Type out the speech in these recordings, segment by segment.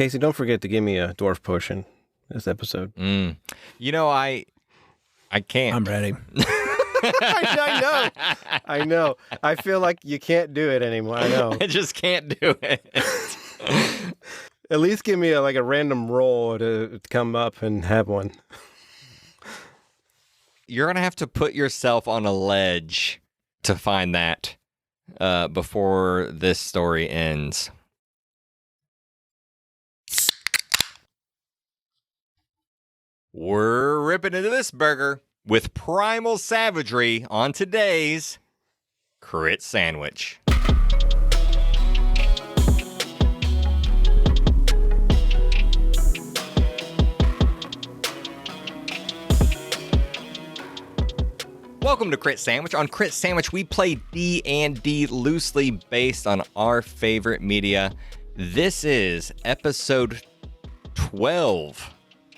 Casey, don't forget to give me a dwarf potion this episode. You know, I can't. I'm ready. I know. I feel like you can't do it anymore. I know. I just can't do it. At least give me a random roll to come up and have one. You're going to have to put yourself on a ledge to find that before this story ends. We're ripping into this burger with primal savagery on today's Crit Sandwich. Welcome to Crit Sandwich. On Crit Sandwich, we play D&D loosely based on our favorite media. This is episode 12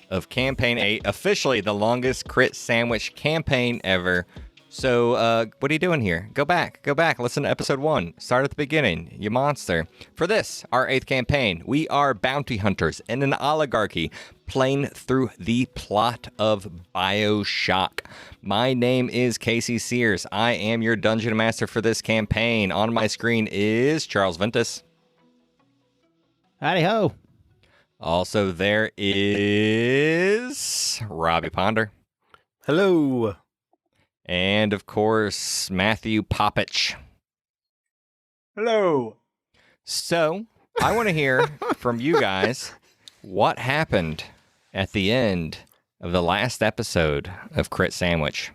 of Campaign 8, officially the longest Crit Sandwich campaign ever. So, what are you doing here? Go back, listen to episode 1. Start at the beginning, you monster. For this, our 8th campaign, we are bounty hunters in an oligarchy, playing through the plot of BioShock. My name is Casey Sears. I am your dungeon master for this campaign. On my screen is Charles Ventus. Howdy ho. Also, there is Robbie Ponder. Hello. And, of course, Matthew Popich. Hello. So, I want to hear from you guys what happened at the end of the last episode of Crit Sandwich.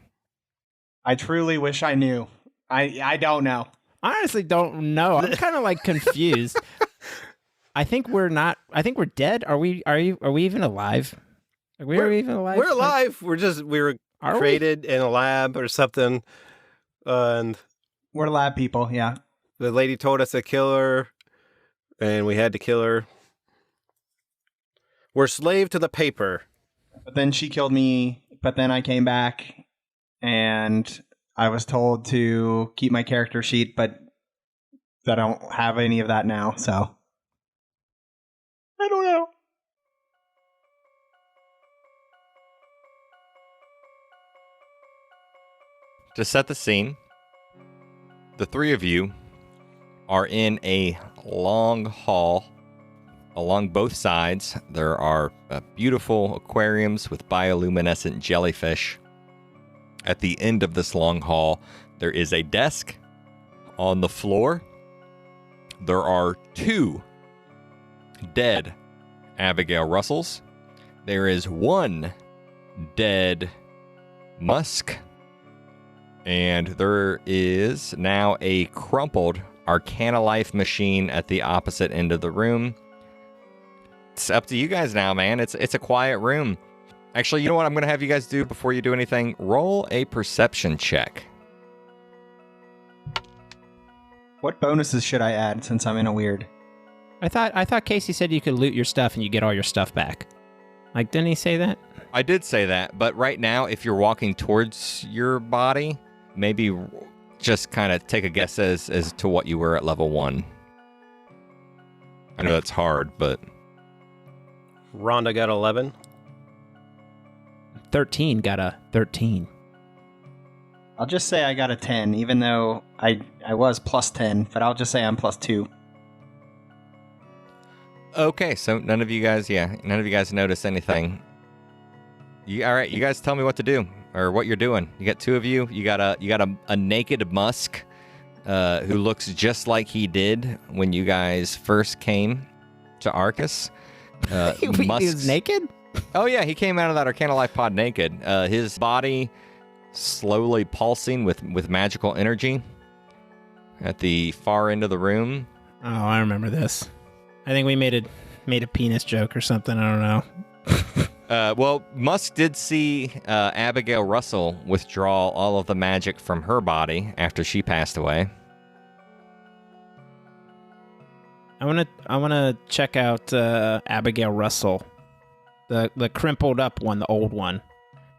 I truly wish I knew. I don't know. I honestly don't know. I'm kind of confused. I think we're dead. Are we even alive? Are we even alive? We're alive. We were created in a lab or something. And We're lab people, yeah. the lady told us to kill her, and we had to kill her. We're slave to the paper. But then she killed me, but then I came back, and I was told to keep my character sheet, but I don't have any of that now, so. I don't know. To set the scene, the three of you are in a long hall. Along both sides, there are beautiful aquariums with bioluminescent jellyfish. At the end of this long hall, there is a desk. On the floor, there are 2 dead Abigail Russells. There is 1 dead Musk. And there is now a crumpled Arcana Life machine at the opposite end of the room. It's up to you guys now, man. It's a quiet room. Actually, you know what I'm going to have you guys do before you do anything? Roll a perception check. What bonuses should I add since I'm in a weird? I thought Casey said you could loot your stuff and you get all your stuff back. Didn't he say that? I did say that, but right now, if you're walking towards your body, maybe just kind of take a guess as to what you were at level 1. I know that's hard, but... Rhonda got 11. 13 got a 13. I'll just say I got a 10, even though I was plus 10, but I'll just say I'm plus 2. Okay, so none of you guys notice anything. All right, you guys tell me what to do or what you're doing. You got 2 of you. You got a naked Musk who looks just like he did when you guys first came to Arcus. He was naked? Oh yeah, he came out of that Arcana Life pod naked. His body slowly pulsing with magical energy at the far end of the room. Oh, I remember this. I think we made a penis joke or something. I don't know. Well, Musk did see Abigail Russell withdraw all of the magic from her body after she passed away. I wanna check out Abigail Russell, the crumpled up one, the old one.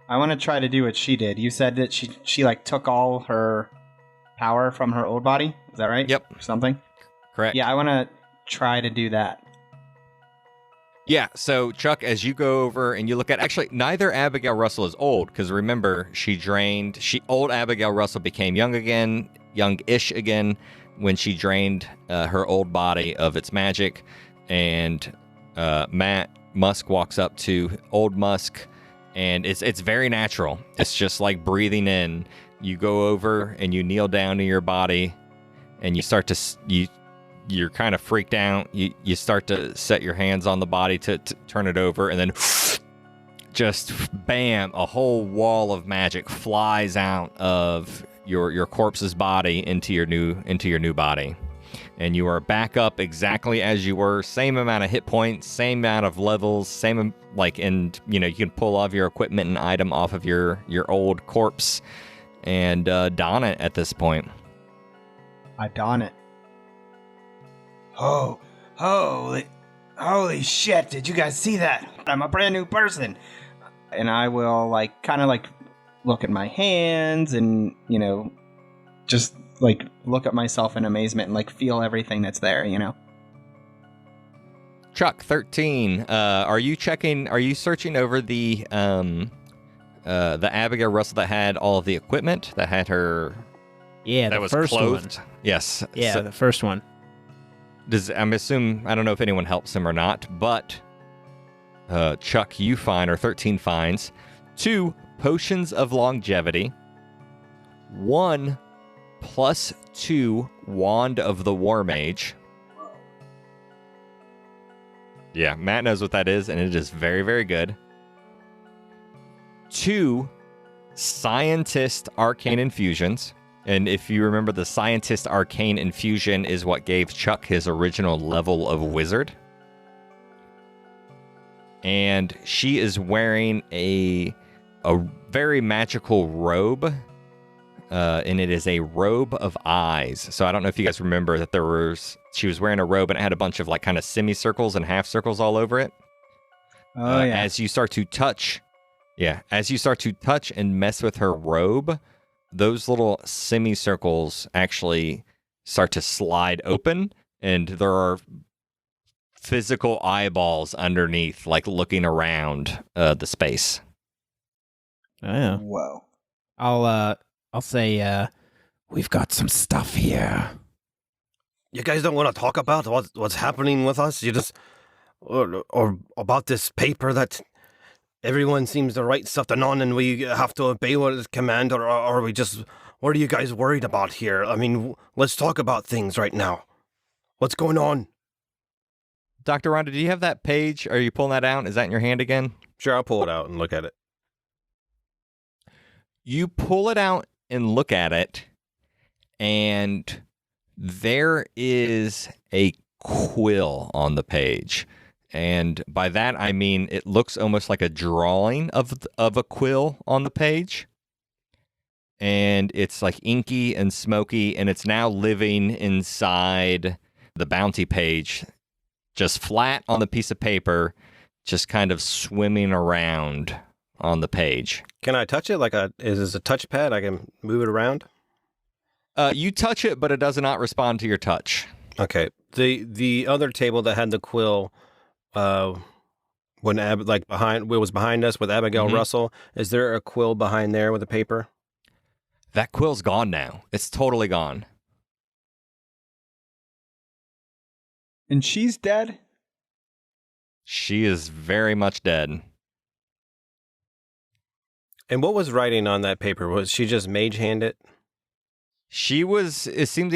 I want to try to do what she did. You said that she took all her power from her old body. Is that right? Yep. Or something? Correct. Yeah, I want to try to do that. Yeah, so Chuck, as you go over and you look at, actually, neither Abigail Russell is old, because remember, old Abigail Russell became young again, young-ish again, when she drained her old body of its magic, and Matt Musk walks up to old Musk, and it's very natural. It's just like breathing in. You go over and you kneel down to your body, and you start to you're kind of freaked out. You start to set your hands on the body to turn it over, and then just bam, a whole wall of magic flies out of your corpse's body into your new body. And you are back up exactly as you were, same amount of hit points, same amount of levels, and you can pull all of your equipment and item off of your old corpse and don it at this point. I don it. Oh, holy shit, did you guys see that? I'm a brand new person. And I will kind of look at my hands and, just look at myself in amazement and feel everything that's there, Chuck, 13. Are you searching over the Abigail Russell that had all of the equipment, that had her... Yeah, that was first clothed? one. Yes. Yeah, So, the first one. I don't know if anyone helps him or not, but Chuck, you find, or 13 finds, 2 potions of longevity, 1 +2 wand of the war mage. Yeah, Matt knows what that is, and it is very, very good. 2 scientist arcane infusions. And if you remember, the scientist arcane infusion is what gave Chuck his original level of wizard. And she is wearing a very magical robe, and it is a robe of eyes. So I don't know if you guys remember that she was wearing a robe and it had a bunch of kind of semicircles and half circles all over it. Oh, yeah. As you start to touch and mess with her robe, those little semicircles actually start to slide open, and there are physical eyeballs underneath, looking around the space. Oh, yeah. Whoa. I'll say, we've got some stuff here. You guys don't want to talk about what's happening with us? You just... Or about this paper that everyone seems to write something on and we have to obey what is command, or are we just... What are you guys worried about here? I mean, let's talk about things right now. What's going on? Dr. Rhonda, do you have that page? Are you pulling that out? Is that in your hand again? Sure, I'll pull it out and look at it. You pull it out and look at it, and there is a quill on the page. And by that, I mean it looks almost like a drawing of a quill on the page. And it's inky and smoky, and it's now living inside the bounty page, just flat on the piece of paper, just kind of swimming around on the page. Can I touch it? Is this a touchpad? I can move it around? You touch it, but it does not respond to your touch. Okay. The other table that had the quill, when was behind us with Abigail Russell, is there a quill behind there with a paper? That quill's gone now. It's totally gone. And she's dead? She is very much dead. And what was writing on that paper? Was she just mage hand it? It seemed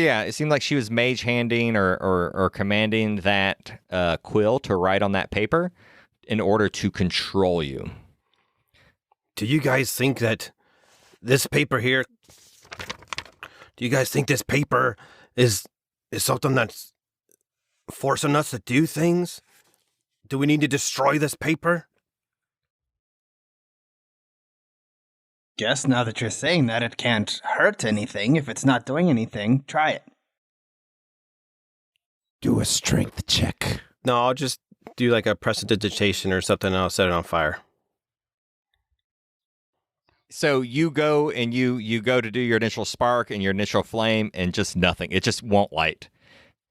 like she was mage handing or commanding that quill to write on that paper in order to control you. Do you guys think that this paper here, is something that's forcing us to do things? Do we need to destroy this paper? Guess now that you're saying that, it can't hurt anything. If it's not doing anything, try it. Do a strength check. No, I'll just do a prestidigitation or something, and I'll set it on fire. So you go and you go to do your initial spark and your initial flame, and just nothing. It just won't light.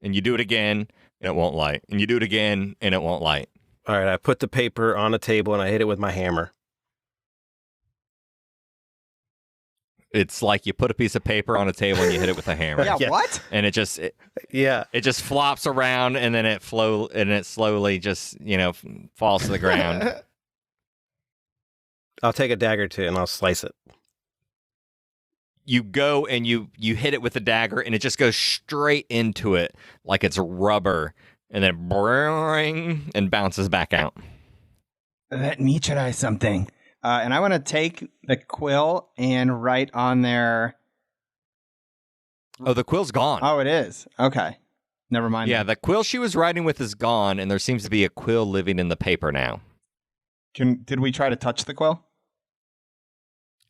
And you do it again, and it won't light. And you do it again, and it won't light. All right, I put the paper on a table and I hit it with my hammer. It's like you put a piece of paper on a table and you hit it with a hammer. Yeah, Yeah. what? And it just flops around and then it slowly just, falls to the ground. I'll take a dagger to it and I'll slice it. You go and you hit it with the dagger and it just goes straight into it like it's rubber and then boing, and bounces back out. Let me try something. And I want to take the quill and write on there. Oh, the quill's gone. Oh, it is. Okay. Never mind. Yeah, the quill she was writing with is gone, and there seems to be a quill living in the paper now. Did we try to touch the quill?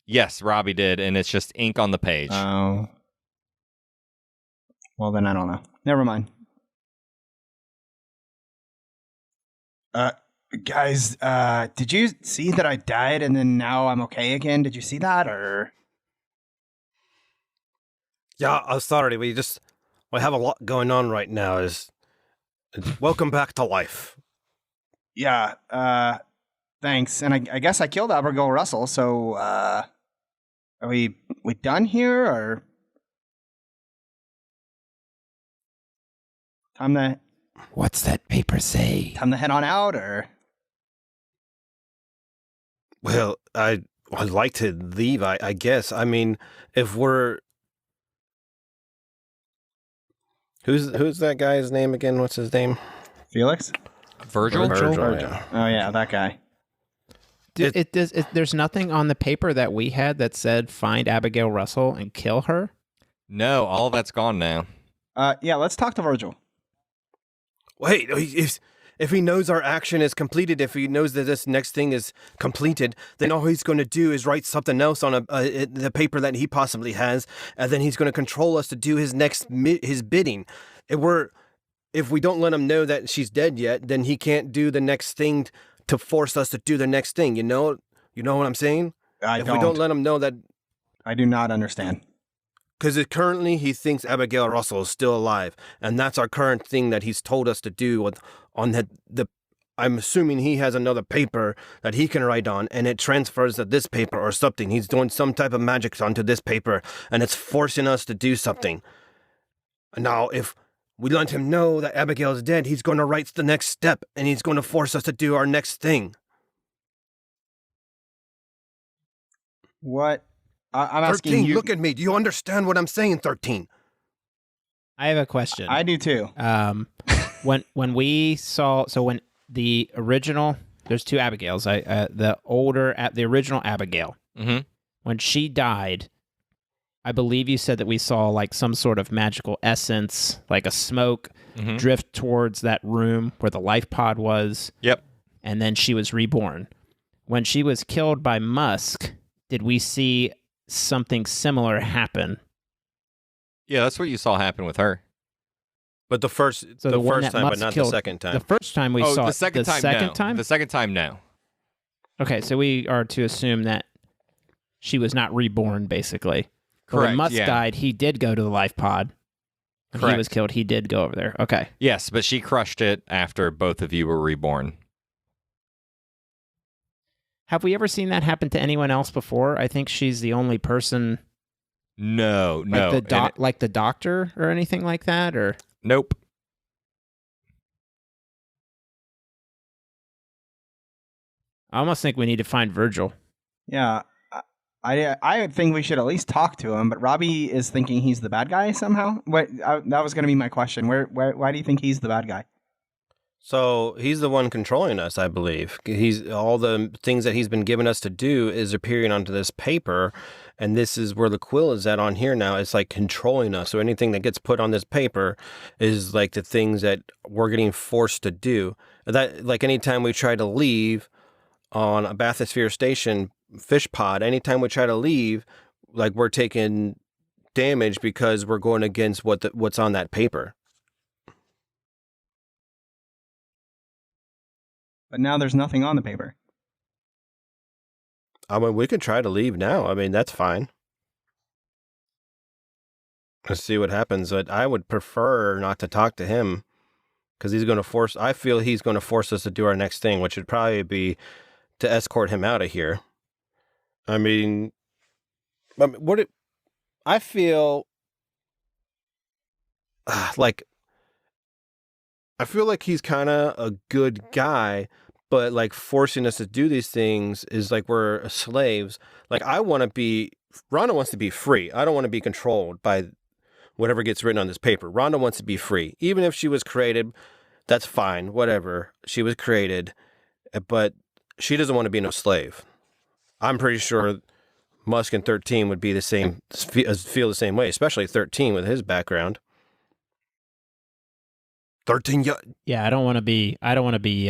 Yes, Robbie did, and it's just ink on the page. Oh. Well, then I don't know. Never mind. Guys, did you see that I died and then now I'm okay again? Did you see that, or? Yeah, I'm sorry. We have a lot going on right now. Welcome back to life. Yeah, thanks. And I guess I killed Abigail Russell, so, are we done here, or? What's that paper say? Time to head on out, or? Well, I'd like to leave, I guess. I mean, if we're... Who's that guy's name again? What's his name? Felix? Virgil? Yeah. Oh, yeah, that guy. There's nothing on the paper that we had that said find Abigail Russell and kill her? No, all that's gone now. Yeah, let's talk to Virgil. Wait, if he knows our action is completed, if he knows that this next thing is completed, then all he's going to do is write something else on the paper that he possibly has, and then he's going to control us to do his bidding. If we don't let him know that she's dead yet, then he can't do the next thing to force us to do the next thing. You know what I'm saying? We don't let him know that, I do not understand. because currently he thinks Abigail Russell is still alive, and that's our current thing that he's told us to do on the. I'm assuming he has another paper that he can write on, and it transfers to this paper or something. He's doing some type of magic onto this paper, and it's forcing us to do something. Now, if we let him know that Abigail is dead, he's going to write the next step, and he's going to force us to do our next thing. What? I'm 13, asking you. look at me. Do you understand what I'm saying, 13? I have a question. I do too. When the original, there's two Abigails. The original Abigail. Mm-hmm. When she died, I believe you said that we saw like some sort of magical essence, like a smoke, drift towards that room where the life pod was. Yep. And then she was reborn. When she was killed by Musk, did we see something similar happen? Yeah, that's what you saw happen with her. But the first So the one that time, Musk but not killed, the second time. The first time we saw the second it. time, Second no. time? The second time, no. Okay, so we are to assume that she was not reborn, basically. But Correct, when Musk yeah. died, he did go to the life pod. When he Correct. was killed, he did go over there. Okay. Yes, but she crushed it after both of you were reborn. Have we ever seen that happen to anyone else before? I think she's the only person, No. like the doctor or anything like that, or Nope. I almost think we need to find Virgil. Yeah, I think we should at least talk to him. But Robbie is thinking he's the bad guy somehow. That was going to be my question. Why do you think he's the bad guy? So he's the one controlling us, I believe. He's all the things that he's been giving us to do is appearing onto this paper, and this is where the quill is at on here now. It's like controlling us. So anything that gets put on this paper is like the things that we're getting forced to do. That, like, anytime we try to leave on a bathysphere station fish pod, anytime we try to leave, like, we're taking damage because we're going against what's on that paper. But now there's nothing on the paper. I mean, we could try to leave now. I mean, that's fine. Let's see what happens. But I would prefer not to talk to him Because I feel he's going to force us to do our next thing, which would probably be to escort him out of here. I feel like he's kind of a good guy, but like forcing us to do these things is like we're slaves. Like Rhonda wants to be free. I don't want to be controlled by whatever gets written on this paper. Rhonda wants to be free. Even if she was created, that's fine, whatever. She was created, but she doesn't want to be no slave. I'm pretty sure Musk and 13 would be the same, feel the same way, especially 13 with his background. 13, yeah, I don't want to be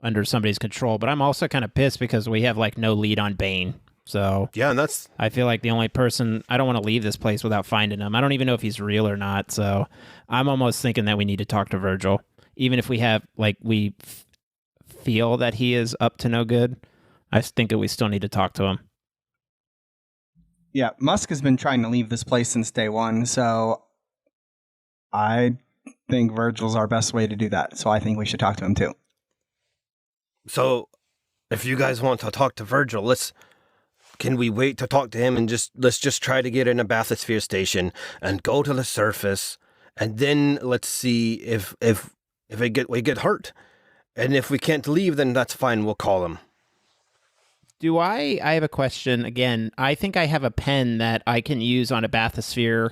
under somebody's control, but I'm also kind of pissed because we have like no lead on Bane. So yeah, and that's, I feel like the only person, I don't want to leave this place without finding him. I don't even know if he's real or not. So I'm almost thinking that we need to talk to Virgil, even if we have we feel that he is up to no good. I think that we still need to talk to him. Yeah, Musk has been trying to leave this place since day one, so I think Virgil's our best way to do that. So I think we should talk to him too. So if you guys want to talk to Virgil, can we wait to talk to him and let's just try to get in a bathysphere station and go to the surface, and then let's see if we get hurt, and if we can't leave, then that's fine. We'll call him. I have a question again. I think I have a pen that I can use on a bathysphere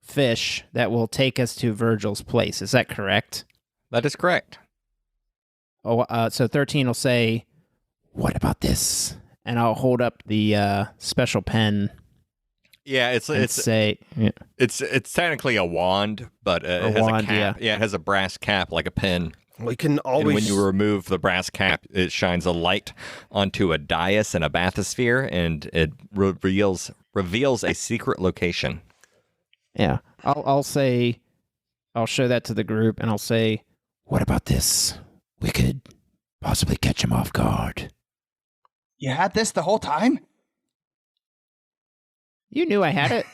fish that will take us to Virgil's place. Is that correct? That is correct. So 13 will say, "What about this?" And I'll hold up the special pen. Yeah, it's technically a wand, but it has a cap. Yeah, it has a brass cap like a pen. We can always. And when you remove the brass cap, it shines a light onto a dais in a bathysphere, and it reveals a secret location. Yeah, I'll show that to the group, and I'll say, "What about this? We could possibly catch him off guard." You had this the whole time? You knew I had it.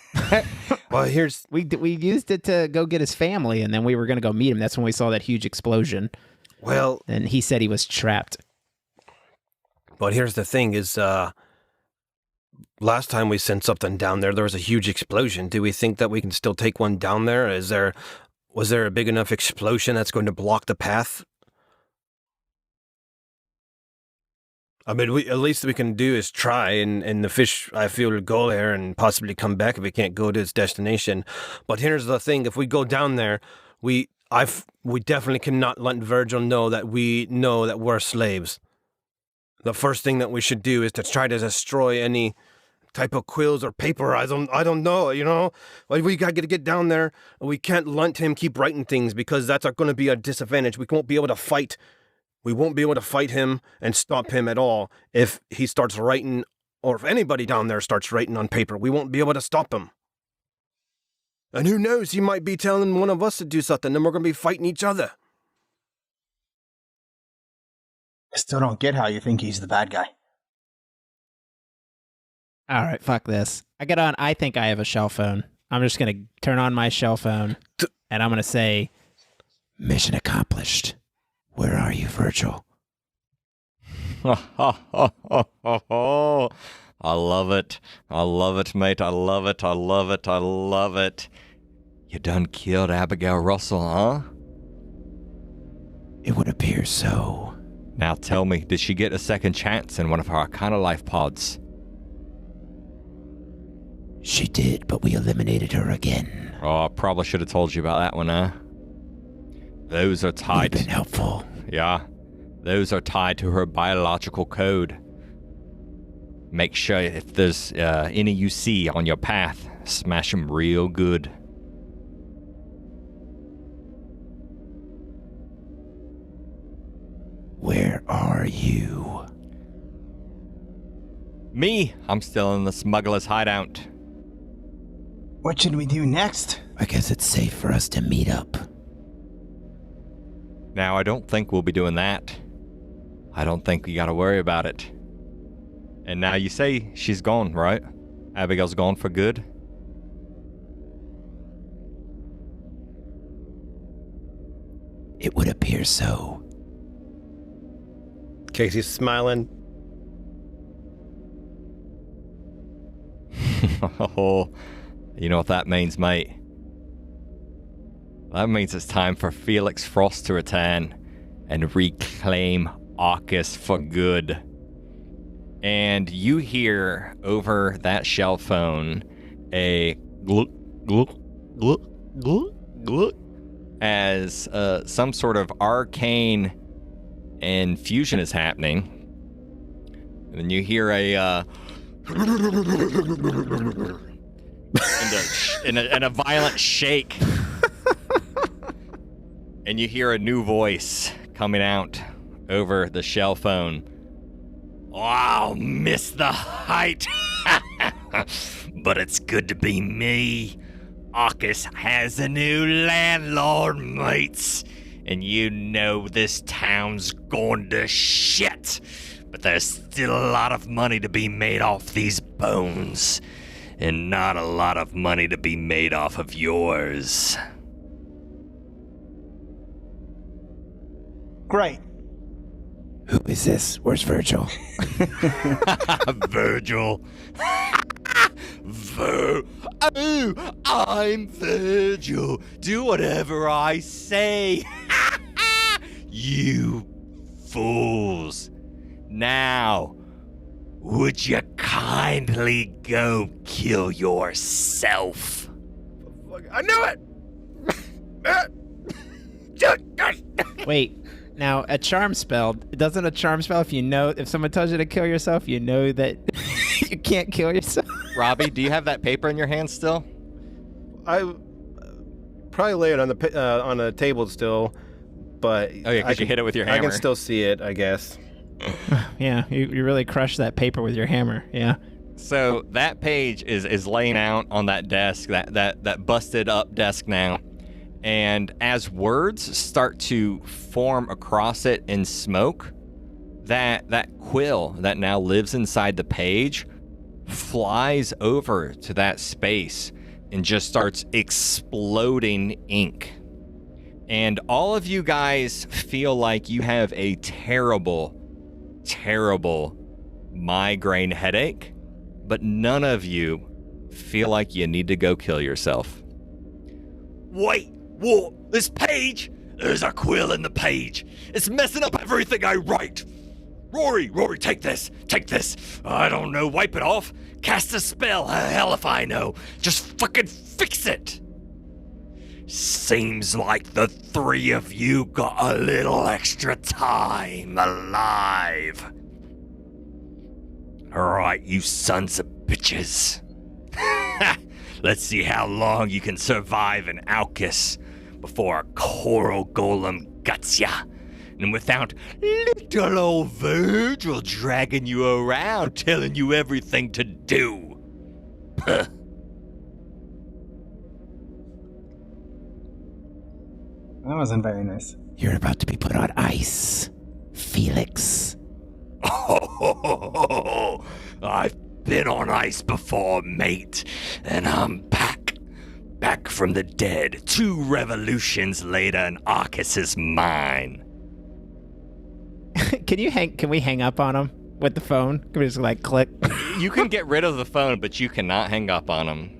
Well, we used it to go get his family, and then we were going to go meet him. That's when we saw that huge explosion. Well, and he said he was trapped. But here's the thing: is last time we sent something down there was a huge explosion. Do we think that we can still take one down there? Was there a big enough explosion that's going to block the path? I mean, at least we can do is try, and the fish, I feel, will go there and possibly come back if we can't go to its destination. But here's the thing: if we go down there, we definitely cannot let Virgil know that we're slaves. The first thing that we should do is to try to destroy any type of quills or paper. I don't know. Like, we got to get down there. We can't let him keep writing things, because that's going to be a disadvantage. We won't be able to fight. We won't be able to fight him and stop him at all if he starts writing, or if anybody down there starts writing on paper. We won't be able to stop him. And who knows, he might be telling one of us to do something, and we're going to be fighting each other. I still don't get how you think he's the bad guy. All right, fuck this. I think I have a shell phone. I'm just going to turn on my shell phone, and I'm going to say, "Mission accomplished. Where are you, Virgil?" I love it. I love it, mate. I love it. I love it. I love it. You done killed Abigail Russell, huh? It would appear so. Now tell me, did she get a second chance in one of her Arcana life pods? She did, but we eliminated her again. Oh, I probably should have told you about that one, huh? Those are tied. You've been helpful. Yeah. Those are tied to her biological code. Make sure if there's any you see on your path, smash them real good. Where are you? Me? I'm still in the smuggler's hideout. What should we do next? I guess it's safe for us to meet up. Now, I don't think we'll be doing that. I don't think we gotta worry about it. And now you say she's gone, right? Abigail's gone for good? It would appear so. Casey's smiling. Oh, you know what that means, mate? That means it's time for Felix Frost to return and reclaim Arcus for good. And you hear over that shell phone a gluk, gluk, gluk, gluk, gluk, as some sort of arcane infusion is happening. And then you hear a and a violent shake. And you hear a new voice coming out over the shell phone. Wow, missed the height. But it's good to be me. Arcus has a new landlord, mates. And you know this town's gone to shit. But there's still a lot of money to be made off these bones. And not a lot of money to be made off of yours. Great. Who is this? Where's Virgil? Virgil. Oh, I'm Virgil. Do whatever I say. You fools. Now, would you kindly go kill yourself? I knew it! Wait, now a charm spell, doesn't a charm spell, if someone tells you to kill yourself, you know that you can't kill yourself? Robbie, do you have that paper in your hand still? I probably lay it on the table still, but Oh yeah, because you hit it with your hammer. I can still see it, I guess. Yeah, you really crushed that paper with your hammer, yeah. So that page is laying out on that desk, that busted up desk now. And as words start to form across it in smoke, that quill that now lives inside the page flies over to that space and just starts exploding ink. And all of you guys feel like you have a terrible migraine headache, but none of you feel like you need to go kill yourself. Wait, what? This page? There's a quill in the page. It's messing up everything I write. Rory, take this. I don't know, wipe it off. Cast a spell, hell if I know. Just fucking fix it. Seems like the three of you got a little extra time alive. Alright, you sons of bitches. Let's see how long you can survive in Alcus before a coral golem guts ya. And without little old Virgil dragging you around telling you everything to do. Puh. That wasn't very nice. You're about to be put on ice, Felix. Oh, I've been on ice before, mate, and I'm back from the dead 2 revolutions later, and Arcus is mine. Can we hang up on him with the phone? Can we just like click? You can get rid of the phone, but you cannot hang up on him.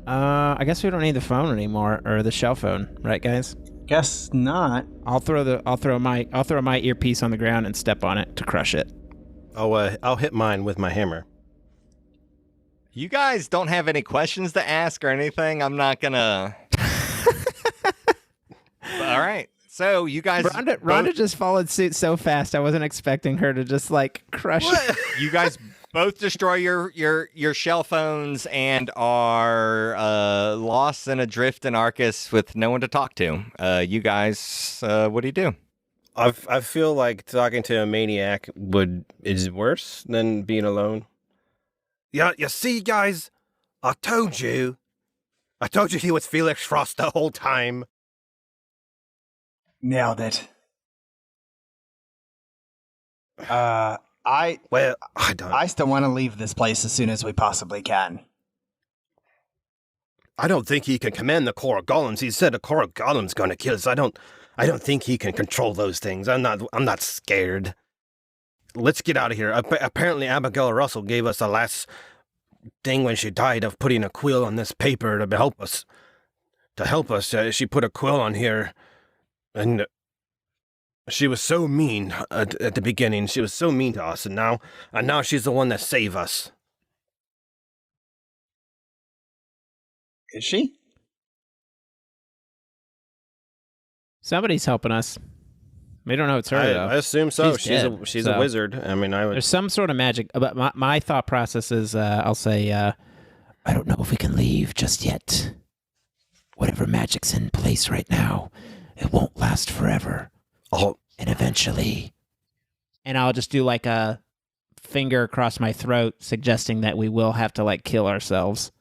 I guess we don't need the phone anymore, or the shell phone, right, guys? Guess not. I'll throw my earpiece on the ground and step on it to crush it. I'll hit mine with my hammer. You guys don't have any questions to ask or anything? I'm not gonna... All right. So you guys... Rhonda just followed suit so fast, I wasn't expecting her to just, like, crush it. You guys both destroy your shell phones and are lost and adrift in Arcus with no one to talk to. You guys, what do you do? I feel like talking to a maniac is worse than being alone. Yeah, you see, guys, I told you he was Felix Frost the whole time. Nailed it. I don't. I still want to leave this place as soon as we possibly can. I don't think he can command the Korrigalans. He said a Korrigalan's going to kill us. I don't think he can control those things. I'm not scared. Let's get out of here. Apparently Abigail Russell gave us the last thing when she died of putting a quill on this paper to help us. She put a quill on here, and she was so mean at the beginning. She was so mean to us, and now she's the one that saved us. Is she? Somebody's helping us. We don't know it's her, though. I assume so. She's a wizard. I mean, There's some sort of magic. But my thought process is, I'll say, I don't know if we can leave just yet. Whatever magic's in place right now, it won't last forever. Oh. And eventually. And I'll just do like a finger across my throat, suggesting that we will have to like kill ourselves.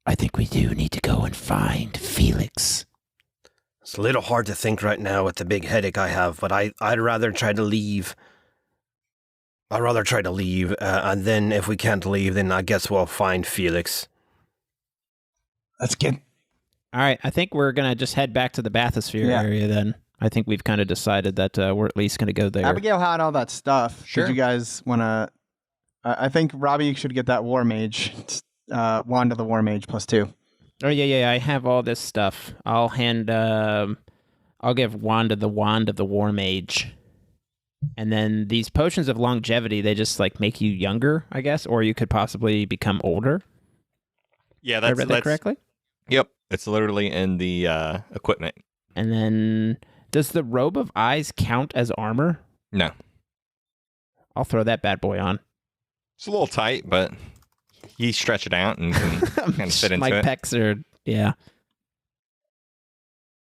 I think we do need to go and find Felix. It's a little hard to think right now with the big headache I have, but I'd rather try to leave. And then if we can't leave, then I guess we'll find Felix. Let's get... All right, I think we're going to just head back to the bathysphere area then. I think we've kind of decided that we're at least going to go there. Abigail had all that stuff. Sure. Did you guys want to... I think Robbie should get that War Mage. Wand of the War Mage +2. Oh, yeah, I have all this stuff. I'll give Wanda the Wand of the War Mage. And then these potions of longevity, they just like make you younger, I guess, or you could possibly become older. Yeah, I read that correctly? Yep, it's literally in the equipment. And then, does the Robe of Eyes count as armor? No. I'll throw that bad boy on. It's a little tight, but you stretch it out and can kind of fit into My it. pecs are, yeah.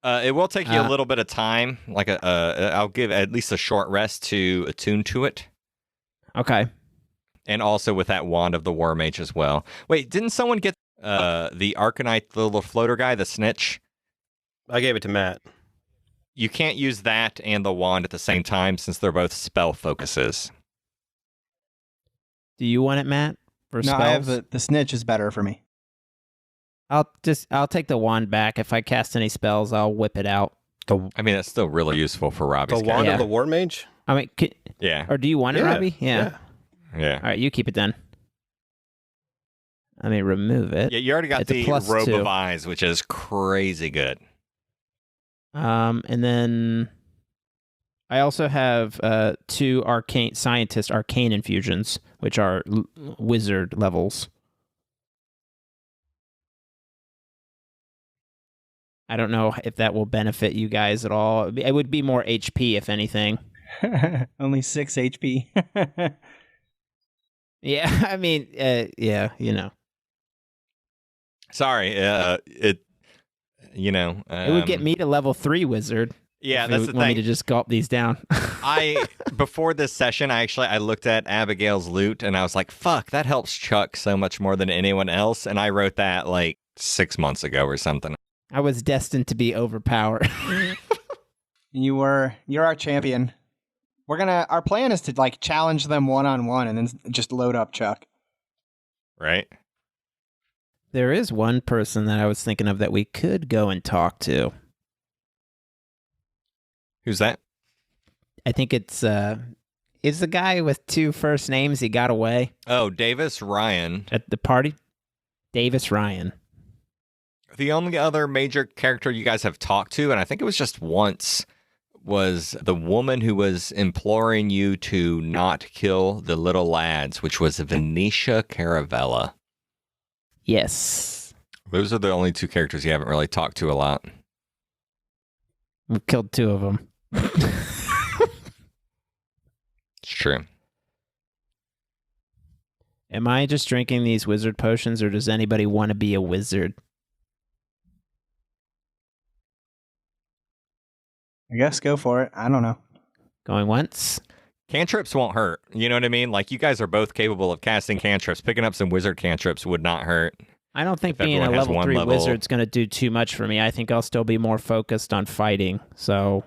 It will take you a little bit of time. Like I'll give at least a short rest to attune to it. Okay. And also with that Wand of the War Mage as well. Wait, didn't someone get the Arcanite, the little floater guy, the snitch? I gave it to Matt. You can't use that and the wand at the same time since they're both spell focuses. Do you want it, Matt? For No, spells? I have the snitch is better for me. I'll take the wand back. If I cast any spells, I'll whip it out. I mean, that's still really useful for Robbie's The Wand Yeah. of the War Mage? I mean, Yeah. or do you want it, Yeah, Robbie? Yeah. Yeah. All right, you keep it then. Let me remove it. Yeah, you already got It's a the +2. Robe of Eyes, which is crazy good. And then I also have 2 arcane infusions, which are wizard levels. I don't know if that will benefit you guys at all. It would be more HP, if anything. Only 6 HP. Yeah, I mean, yeah, you know. Sorry, it It would get me to level 3 wizard. Yeah, if that's you the want me thing. to just gulp these down. Before this session, I looked at Abigail's loot and I was like, fuck, that helps Chuck so much more than anyone else. And I wrote that like 6 months ago or something. I was destined to be overpowered. You're our champion. Our plan is to like challenge them one-on-one and then just load up Chuck. Right? There is one person that I was thinking of that we could go and talk to. Who's that? I think it's is the guy with 2 first names. He got away Oh, Davis Ryan. at the party. Davis Ryan. The only other major character you guys have talked to, and I think it was just once, was the woman who was imploring you to not kill the little lads, which was Venetia Caravella. Yes. Those are the only 2 characters you haven't really talked to a lot. We killed 2 of them. It's true. Am I just drinking these wizard potions, or does anybody want to be a wizard? I guess go for it. I don't know. Going once? Cantrips won't hurt. You know what I mean? Like, you guys are both capable of casting cantrips. Picking up some wizard cantrips would not hurt. I don't think If being a everyone has level one 3 level- wizard's going to do too much for me. I think I'll still be more focused on fighting. So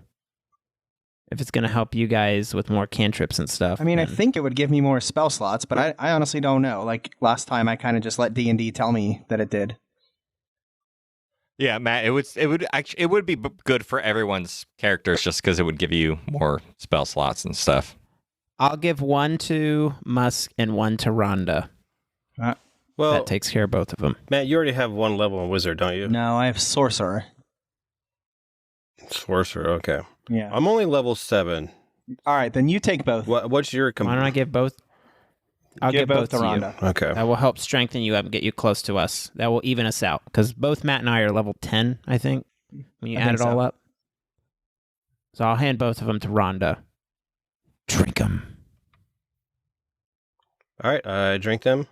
If it's going to help you guys with more cantrips and stuff. I mean, I then- think it would give me more spell slots, but I honestly don't know. Like last time, I kind of just let D&D tell me that it did. Yeah, Matt, it would be good for everyone's characters just because it would give you more spell slots and stuff. I'll give one to Musk and one to Rhonda. Well, That takes care of both of them. Matt, you already have one level in Wizard, don't you? No, I have Sorcerer. Sorcerer, okay. Yeah. I'm only level 7. All right, then you take both. What's your... Why don't I give both? I'll give both to you. Rhonda. Okay. That will help strengthen you up and get you close to us. That will even us out. Because both Matt and I are level 10, I think, when you I add think it all so. up. So I'll hand both of them to Rhonda. Drink them. All right, I drink them.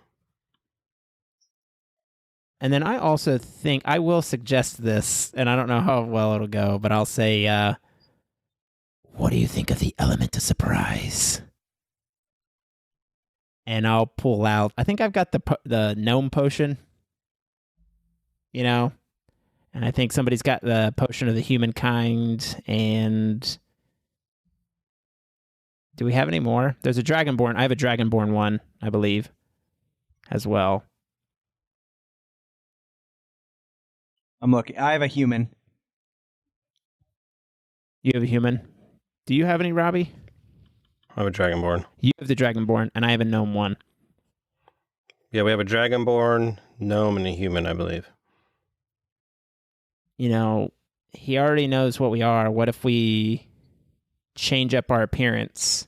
And then I also think, I will suggest this, and I don't know how well it'll go, but I'll say, what do you think of the element of surprise? And I'll pull out, I think I've got the gnome potion, you know, and I think somebody's got the potion of the humankind, and do we have any more? There's a dragonborn, I have a dragonborn one, I believe, as well. I'm looking. I have a human. You have a human. Do you have any, Robbie? I have a Dragonborn. You have the Dragonborn, and I have a Gnome one. Yeah, we have a Dragonborn, Gnome, and a human, I believe. You know, he already knows what we are. What if we change up our appearance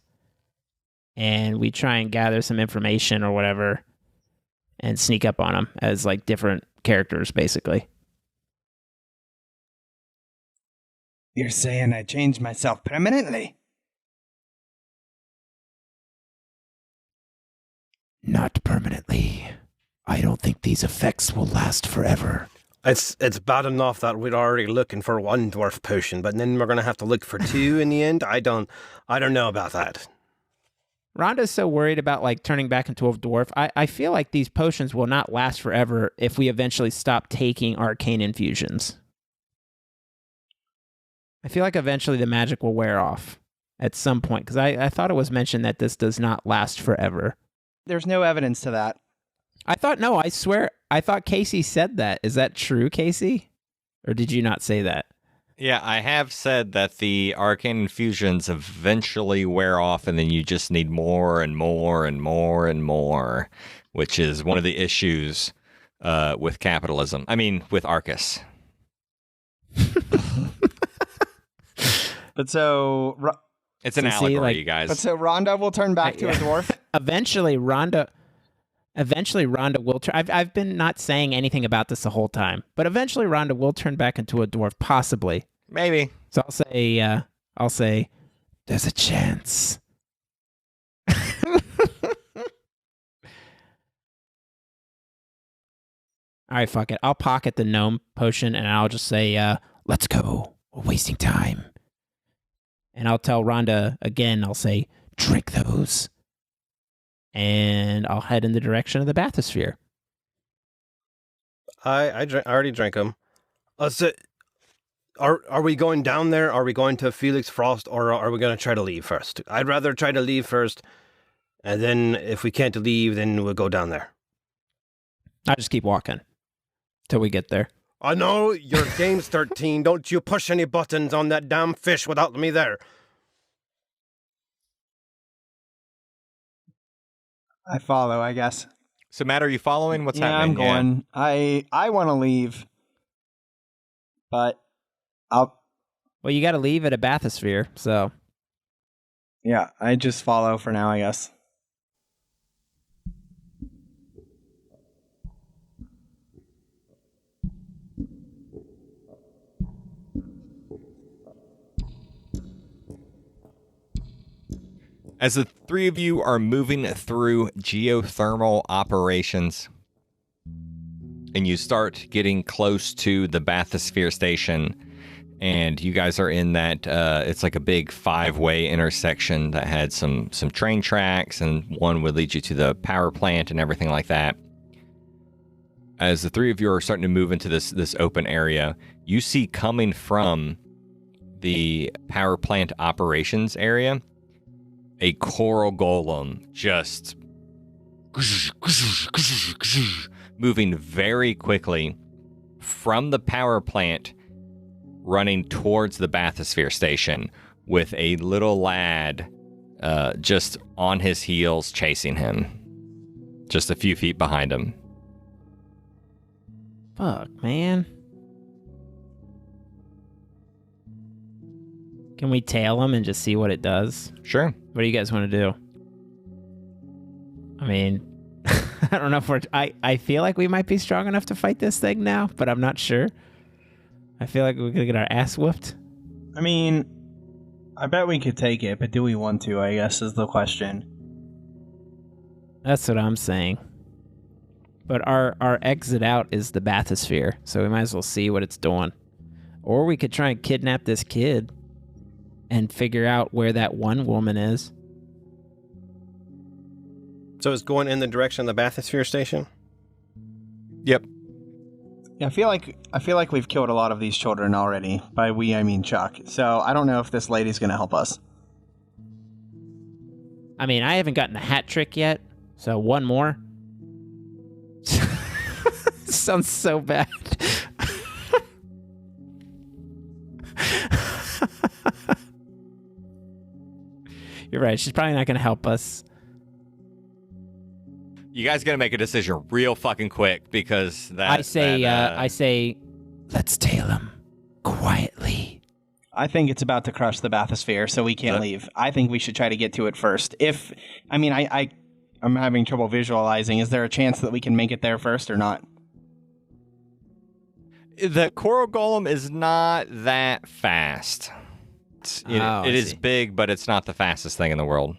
and we try and gather some information or whatever and sneak up on him as like different characters, basically? You're saying I changed myself permanently? Not permanently. I don't think these effects will last forever. It's bad enough that we're already looking for one dwarf potion, but then we're gonna have to look for 2 in the end. I don't know about that. Rhonda's so worried about like turning back into a dwarf. I feel like these potions will not last forever if we eventually stop taking arcane infusions. I feel like eventually the magic will wear off at some point, because I thought it was mentioned that this does not last forever. There's no evidence to that. I swear, I thought Casey said that. Is that true, Casey? Or did you not say that? Yeah, I have said that the arcane infusions eventually wear off, and then you just need more and more and more and more, which is one of the issues with capitalism. I mean, with Arcus. But so, It's an So see, allegory, like- you guys. but so Rhonda will turn back to a dwarf. Eventually, Rhonda will turn. I've been not saying anything about this the whole time, but eventually Rhonda will turn back into a dwarf, possibly. Maybe. So I'll say, there's a chance. All right, fuck it. I'll pocket the gnome potion and I'll just say, let's go. We're wasting time. And I'll tell Rhonda again, I'll say, drink those. And I'll head in the direction of the bathysphere. I already drank them. So, are we going down there? Are we going to Felix Frost, or are we going to try to leave first? I'd rather try to leave first, and then if we can't leave, then we'll go down there. I'll just keep walking till we get there. I know your game's 13. Don't you push any buttons on that damn fish without me there. I follow, I guess. So, Matt, are you following what's happening? I'm going. I want to leave, but I'll. Well, you got to leave at a bathysphere, so. Yeah, I just follow for now, I guess. As the three of you are moving through geothermal operations, and you start getting close to the bathysphere station, and you guys are in that, it's like a big 5-way intersection that had some train tracks, and one would lead you to the power plant and everything like that. As the three of you are starting to move into this open area, you see coming from the power plant operations area, a coral golem just moving very quickly from the power plant, running towards the bathysphere station with a little lad just on his heels chasing him, just a few feet behind him. Fuck, man. Can we tail him and just see what it does? Sure. What do you guys want to do? I mean, I don't know if I feel like we might be strong enough to fight this thing now, but I'm not sure. I feel like we're going to get our ass whooped. I mean, I bet we could take it, but do we want to, I guess, is the question. That's what I'm saying. But our exit out is the bathysphere, so we might as well see what it's doing. Or we could try and kidnap this kid and figure out where that one woman is. So it's going in the direction of the bathysphere station? Yep. Yeah, I feel like we've killed a lot of these children already. By we, I mean Chuck. So I don't know if this lady's going to help us. I mean, I haven't gotten the hat trick yet, so one more. Sounds so bad. You're right. She's probably not going to help us. You guys got to make a decision real fucking quick because that. I say, let's tail him quietly. I think it's about to crush the bathysphere, so we can't leave. I think we should try to get to it first. I'm having trouble visualizing. Is there a chance that we can make it there first or not? The coral golem is not that fast. It is big, but it's not the fastest thing in the world.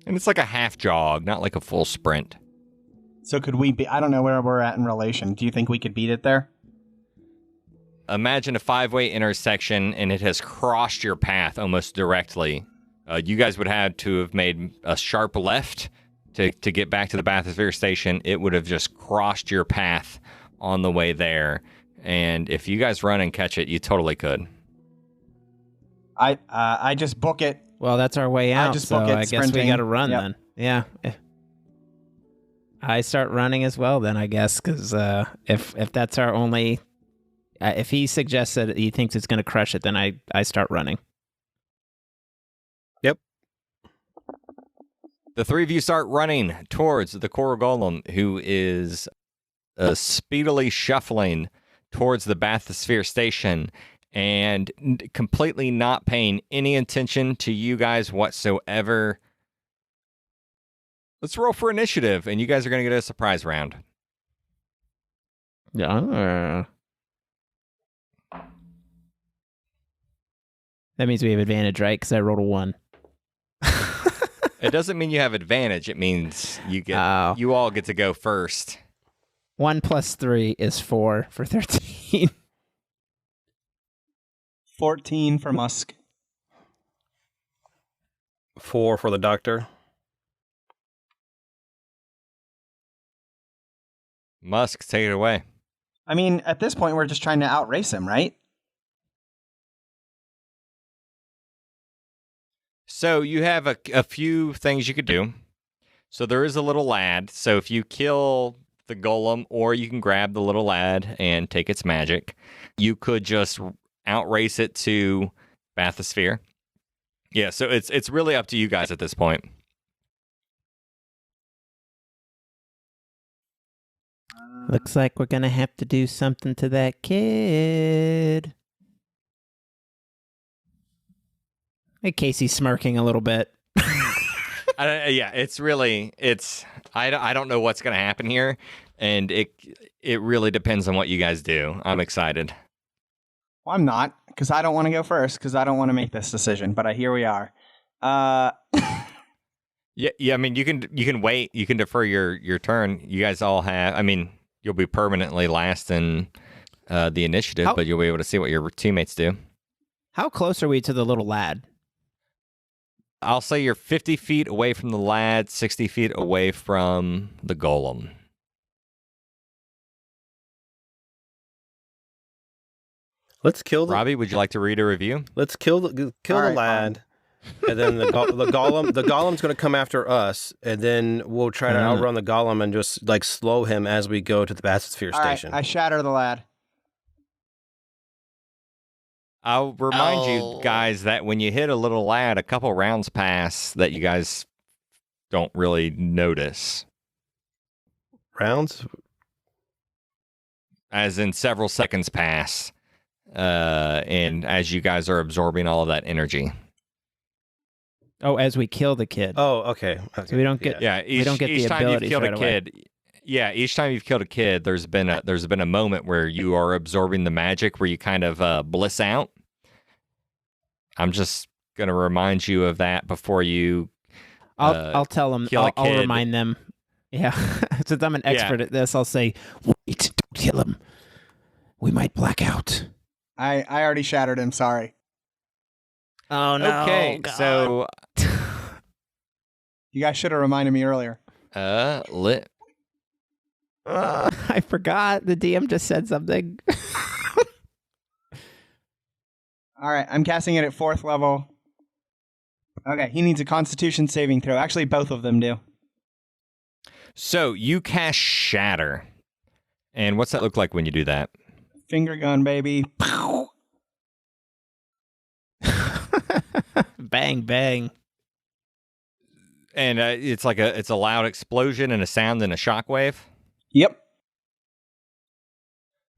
And it's like a half jog, not like a full sprint. So could we be... I don't know where we're at in relation. Do you think we could beat it there? Imagine a 5-way intersection, and it has crossed your path almost directly. You guys would have to have made a sharp left to get back to the bathysphere station. It would have just crossed your path on the way there. And if you guys run and catch it, you totally could. I just book it. Well, that's our way out, so I guess we got to run then. Yeah. I start running as well then, I guess, because if that's our only... if he suggests that he thinks it's going to crush it, then I start running. Yep. The three of you start running towards the coral golem, who is speedily shuffling towards the bathysphere station and completely not paying any attention to you guys whatsoever. Let's roll for initiative, and you guys are going to get a surprise round. Yeah. That means we have advantage, right? Because I rolled a 1. It doesn't mean you have advantage. It means you all get to go first. 1 + 3 is 4 for 13. 14 for Musk. 4 for the doctor. Musk, take it away. I mean, at this point, we're just trying to outrace him, right? So you have a few things you could do. So there is a little lad. So if you kill the golem, or you can grab the little lad and take its magic, you could just outrace it to bathysphere. Yeah, so it's really up to you guys at this point. Looks like we're going to have to do something to that kid. Hey, Casey's smirking a little bit. Yeah, I don't know what's going to happen here, and it really depends on what you guys do. I'm excited. Well, I'm not, because I don't want to go first, because I don't want to make this decision, but here we are. Yeah. I mean, you can wait. You can defer your turn. You guys all have. I mean, you'll be permanently last in the initiative, but you'll be able to see what your teammates do. How close are we to the little lad? I'll say you're 50 feet away from the lad, 60 feet away from the golem. Let's kill the Robbie, would you like to read a review? Let's kill the All right, lad, and then the golem. The golem's going to come after us, and then we'll try to outrun the golem and just like slow him as we go to the bathysphere All right, station. I shatter the lad. I'll remind you guys that when you hit a little lad, a couple rounds pass that you guys don't really notice. Rounds, as in several seconds pass, and as you guys are absorbing all of that energy. Oh, as we kill the kid. Oh, okay. So we don't get We don't get each the time you've abilities killed right a away. kid. Yeah, each time you've killed a kid, there's been a moment where you are absorbing the magic, where you kind of bliss out. I'm just gonna remind you of that before you. I'll tell them. kill a I'll kid. remind them. Yeah, since I'm an expert at this, I'll say, "Wait, don't kill him. We might black out." I already shattered him. Sorry. Oh no! Okay, God. so You guys should have reminded me earlier. lit. I forgot. The DM just said something. All right, I'm casting it at 4th level. Okay, he needs a Constitution saving throw. Actually, both of them do. So you cast Shatter, and what's that look like when you do that? Finger gun, baby. Bang bang. And it's a loud explosion and a sound and a shockwave. Yep.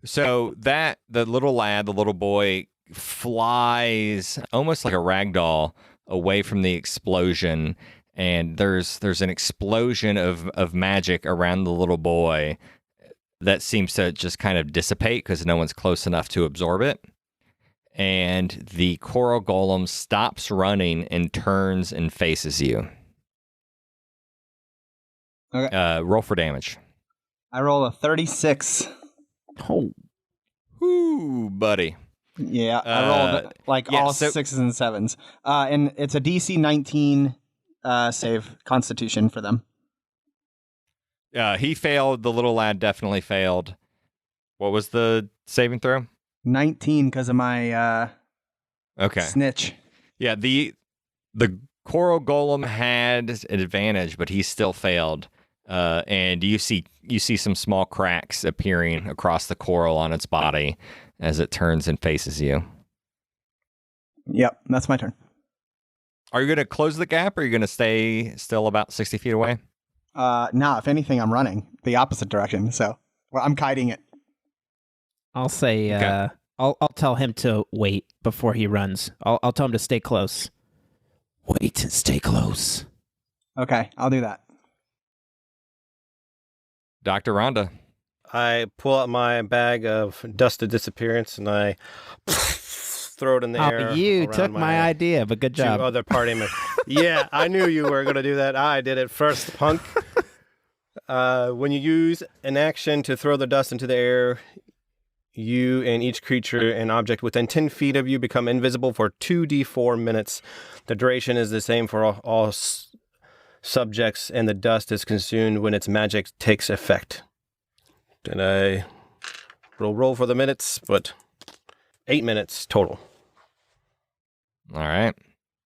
So the little lad, the little boy, flies almost like a rag doll away from the explosion, and there's an explosion of magic around the little boy that seems to just kind of dissipate because no one's close enough to absorb it. And the coral golem stops running and turns and faces you. Okay. Roll for damage. I roll a 36. Oh, Ooh, buddy. Yeah, I rolled all 6s and 7s. And it's a DC 19 save Constitution for them. He failed. The little lad definitely failed. What was the saving throw? 19 because of my Okay. snitch. Yeah, the coral golem had an advantage, but he still failed. And you see some small cracks appearing across the coral on its body as it turns and faces you. Yep, that's my turn. Are you going to close the gap, or are you going to stay still about 60 feet away? Nah, if anything, I'm running the opposite direction. So I'm kiting it. I'll say. Okay. I'll tell him to wait before he runs. I'll tell him to stay close. Wait and stay close. Okay, I'll do that. Dr. Rhonda. I pull out my bag of dusted disappearance and I throw it in the air. You around took my idea, but good two job. other party members. Yeah, I knew you were going to do that. I did it first, punk. When you use an action to throw the dust into the air, you and each creature and object within 10 feet of you become invisible for 2d4 minutes. The duration is the same for all subjects, and the dust is consumed when its magic takes effect. Did I roll for the minutes? But 8 minutes total. All right.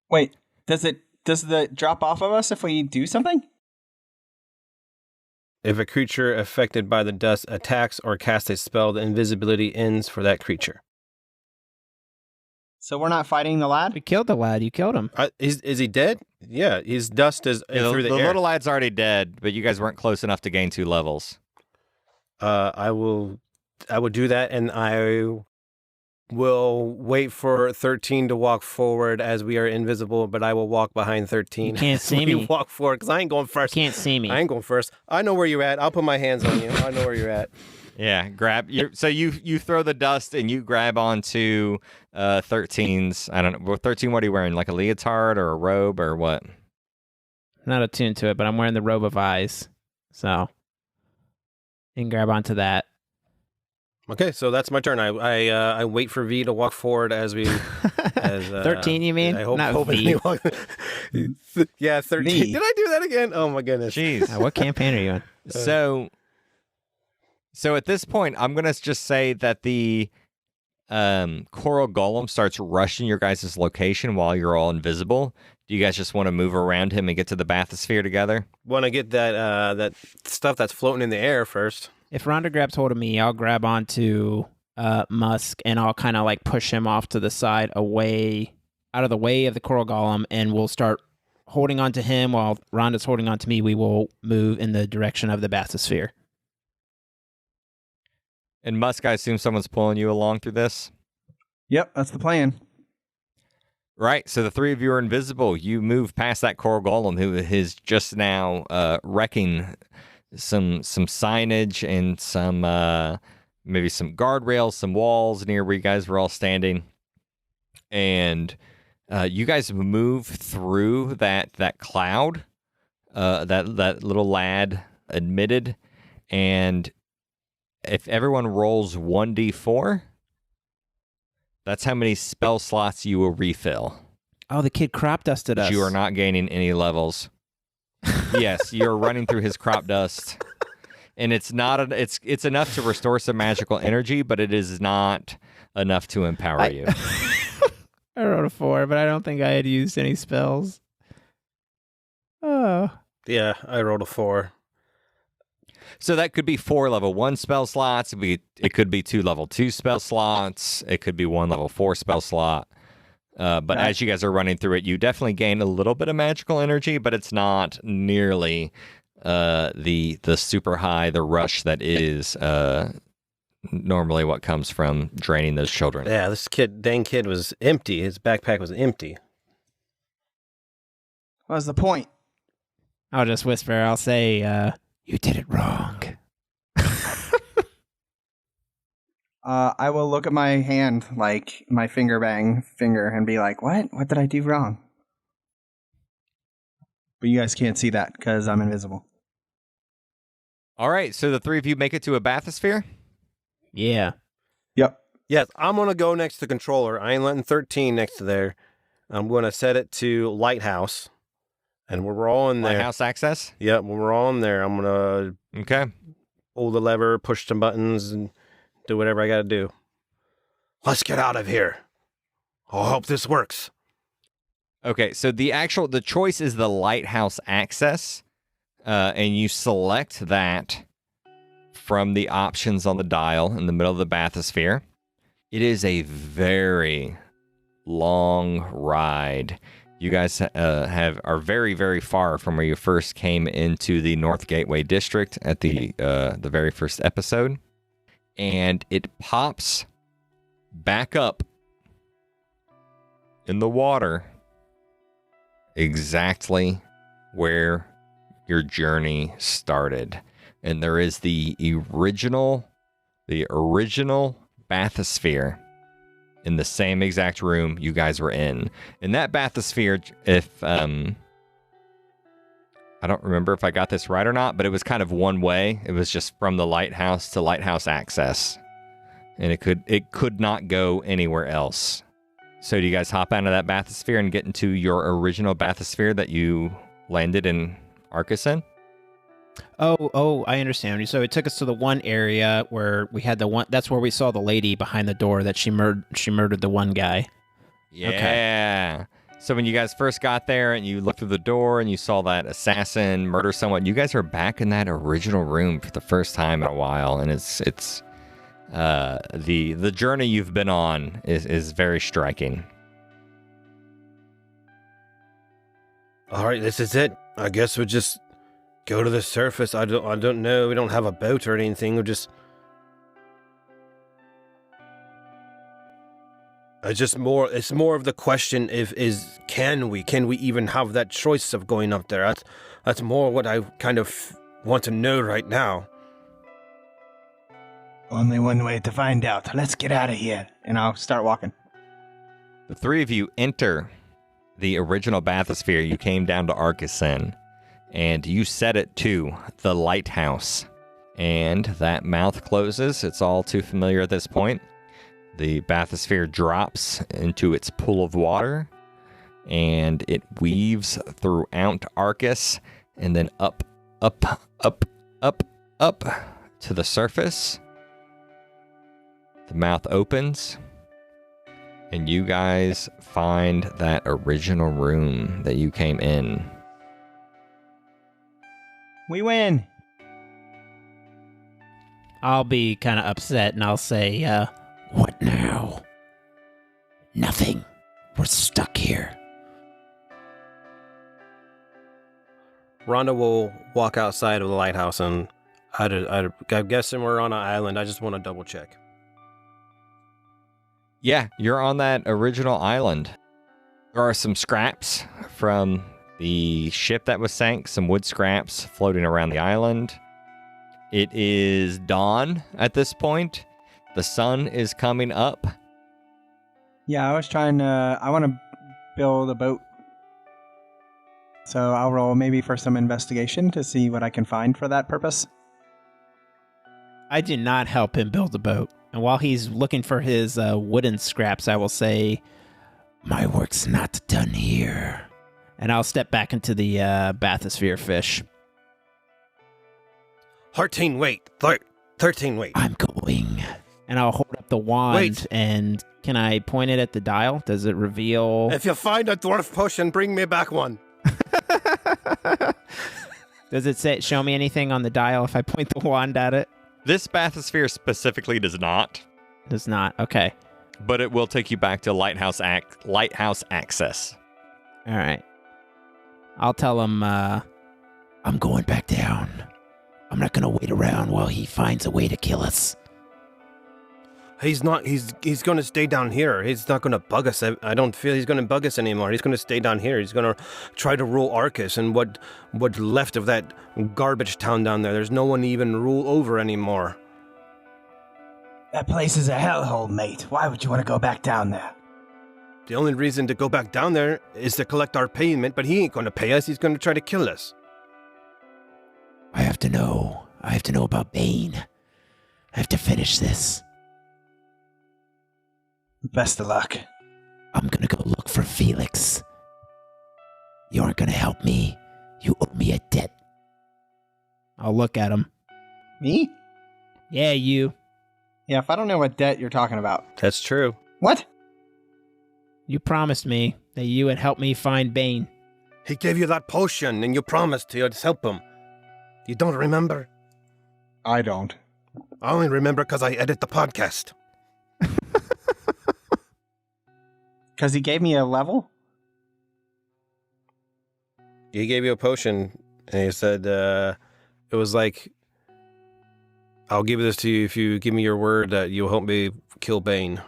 Wait, does the drop off of us if we do something? If a creature affected by the dust attacks or casts a spell, the invisibility ends for that creature. So we're not fighting the lad? We killed the lad. You killed him. Is he dead? Yeah, his dust is through the air. The little lad's already dead, but you guys weren't close enough to gain 2 levels. I will do that, and I will wait for 13 to walk forward as we are invisible, but I will walk behind 13. You can't as see we me. walk forward, because I ain't going first. You can't see me. I ain't going first. I know where you're at. I'll put my hands on you. I know where you're at. Yeah, so you throw the dust and you grab onto 13's. I don't know. Well, 13, what are you wearing? Like a leotard or a robe or what? Not attuned to it, but I'm wearing the robe of eyes. So you can grab onto that. Okay, so that's my turn. I wait for V to walk forward as we... As, 13, you mean? I hope, Not hoping V. he walk- Yeah, 13. V. Did I do that again? Oh my goodness. Jeez. What campaign are you in? So at this point, I'm gonna just say that the Coral Golem starts rushing your guys' location while you're all invisible. Do you guys just want to move around him and get to the bathysphere together? Want to get that stuff that's floating in the air first. If Rhonda grabs hold of me, I'll grab onto Musk and I'll kind of like push him off to the side, away, out of the way of the coral golem, and we'll start holding onto him while Rhonda's holding onto me. We will move in the direction of the bathysphere. And Musk, I assume someone's pulling you along through this? Yep, that's the plan. Right, so the three of you are invisible. You move past that coral golem who is just now wrecking some signage and some maybe some guardrails, some walls near where you guys were all standing. And you guys move through that cloud that little lad admitted. And if everyone rolls 1d4, that's how many spell slots you will refill. Oh, the kid crop dusted us. You are not gaining any levels. Yes, you're running through his crop dust. And it's not it's enough to restore some magical energy, but it is not enough to empower you. I rolled a 4, but I don't think I had used any spells. Oh. Yeah, I rolled a 4. So that could be 4 level 1 spell slots. It could be 2 level 2 spell slots. It could be 1 level 4 spell slot. But as you guys are running through it, you definitely gain a little bit of magical energy, but it's not nearly the super high, the rush that is normally what comes from draining those children. Yeah, this dang kid was empty. His backpack was empty. What was the point? I'll just whisper. I'll say, you did it wrong. I will look at my hand, like my finger, and be like, what? What did I do wrong? But you guys can't see that because I'm invisible. All right, so the three of you make it to a bathysphere? Yeah. Yep. Yes, I'm going to go next to the controller. I ain't letting 13 next to there. I'm going to set it to Lighthouse. And when we're all in there. Lighthouse access? Yep, when we're all in there, I'm going Okay. pull the lever, push some buttons, and do whatever I got to do. Let's get out of here. I hope this works. Okay, so the choice is the Lighthouse access, and you select that from the options on the dial in the middle of the bathysphere. It is a very long ride. You guys are very, very far from where you first came into the North Gateway District at the very first episode, and it pops back up in the water exactly where your journey started. And there is the original bathysphere in the same exact room you guys were in. In that bathysphere, if I don't remember if I got this right or not, but it was kind of one way. It was just from the lighthouse to lighthouse access. And it could not go anywhere else. So do you guys hop out of that bathysphere and get into your original bathysphere that you landed in Arcus in? Oh, I understand. So it took us to the one area where we had the one. That's where we saw the lady behind the door that she murdered the one guy. Yeah. Okay. So when you guys first got there and you looked through the door and you saw that assassin murder someone, you guys are back in that original room for the first time in a while, and it's the journey you've been on is very striking. All right, this is it. I guess we'll just go to the surface. I don't know. We don't have a boat or anything. We'll just. It's more of the question can we even have that choice of going up there? That's more what I kind of want to know right now. Only one way to find out. Let's get out of here. And I'll start walking. The three of you enter the original bathysphere you came down to Arcus in, and you set it to the lighthouse. And that mouth closes. It's all too familiar at this point. The bathysphere drops into its pool of water, and it weaves throughout Arcus, and then up to the surface. The mouth opens, And you guys find that original room that you came in. We win. I'll be kind of upset and I'll say, what now? Nothing. We're stuck here. Rhonda will walk outside of the lighthouse, and I'm guessing we're on an island. I just want to double check. Yeah, you're on that original island. There are some scraps from the ship that was sank, some wood scraps floating around the island. It is dawn at this point. The sun is coming up. Yeah, I want to build a boat. So I'll roll maybe for some investigation to see what I can find for that purpose. I do not help him build a boat. And while he's looking for his wooden scraps, I will say, my work's not done here. And I'll step back into the bathysphere fish. 13, wait. 13, wait. I'm going. And I'll hold up the wand. Wait. And can I point it at the dial? Does it reveal? If you find a dwarf potion, bring me back one. Does it show me anything on the dial if I point the wand at it? This bathysphere specifically does not, Does not. Okay. but it will take you back to lighthouse access. All right. I'll tell him, I'm going back down. I'm not going to wait around while he finds a way to kill us. He's not. He's going to stay down here. He's not going to bug us. I don't feel he's going to bug us anymore. He's going to stay down here. He's going to try to rule Arcus and what's left of that garbage town down there. There's no one to even rule over anymore. That place is a hellhole, mate. Why would you want to go back down there? The only reason to go back down there is to collect our payment, but he ain't going to pay us. He's going to try to kill us. I have to know. I have to know about Bane. I have to finish this. Best of luck. I'm going to go look for Felix. You aren't going to help me. You owe me a debt. I'll look at him. Me? Yeah, you. Yeah, if I don't know what debt you're talking about. That's true. What? You promised me that you would help me find Bane. He gave you that potion, and you promised to help him. You don't remember? I don't. I only remember because I edit the podcast. Because he gave me a level? He gave you a potion, and he said it was like, I'll give this to you if you give me your word that you'll help me kill Bane.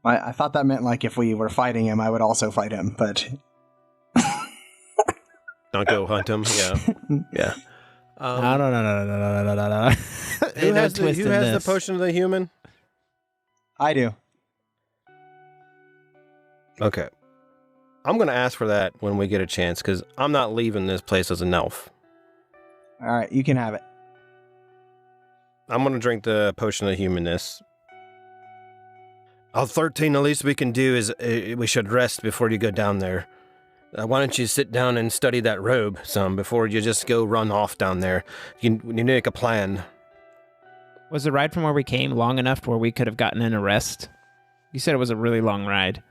I thought that meant like if we were fighting him, I would also fight him, but... Not go hunt him, yeah. Yeah. No. Who has the potion of the human? I do. Okay. I'm going to ask for that when we get a chance, because I'm not leaving this place as an elf. All right, you can have it. I'm going to drink the potion of humanness. 13, the least we can do is we should rest before you go down there. Why don't you sit down and study that robe some before you just go run off down there? You need to make a plan. Was the ride from where we came long enough to where we could have gotten in a rest? You said it was a really long ride,